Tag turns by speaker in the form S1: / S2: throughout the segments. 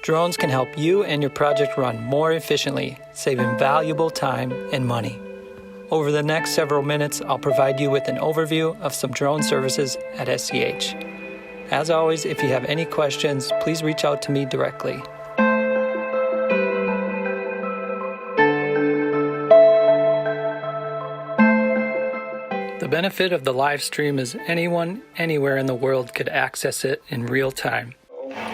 S1: Drones can help you and your project run more efficiently, saving valuable time and money. Over the next several minutes, I'll provide you with an overview of some drone services at SEH. As always, if you have any questions, please reach out to me directly. The benefit of the live stream is anyone, anywhere in the world could access it in real time.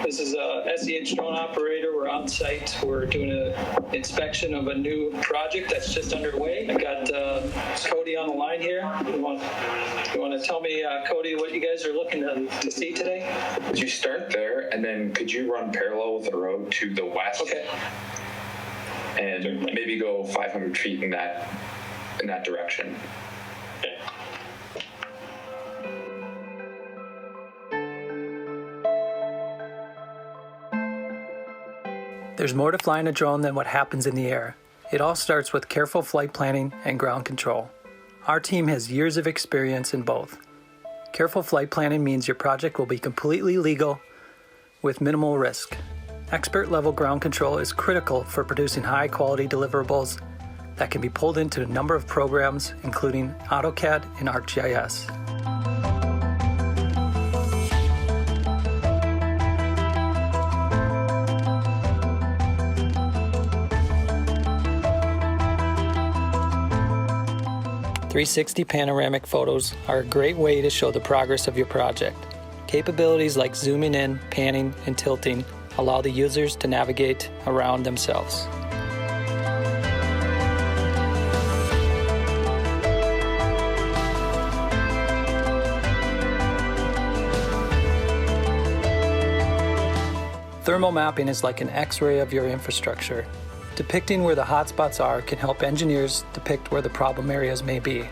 S1: This is a SEH drone operator. We're on site. We're doing an inspection of a new project that's just underway. I got Cody on the line here. You want to tell me, Cody, what you guys are looking to see today?
S2: Could you start there, and then could you run parallel with the road to the west?
S1: Okay.
S2: And maybe go 500 feet in that direction.
S1: Okay. There's more to flying a drone than what happens in the air. It all starts with careful flight planning and ground control. Our team has years of experience in both. Careful flight planning means your project will be completely legal with minimal risk. Expert level ground control is critical for producing high quality deliverables that can be pulled into a number of programs, including AutoCAD and ArcGIS. .360 panoramic photos are a great way to show the progress of your project. Capabilities like zooming in, panning, and tilting allow the users to navigate around themselves. Thermal mapping is like an X-ray of your infrastructure. Depicting where the hotspots are can help engineers depict where the problem areas may be.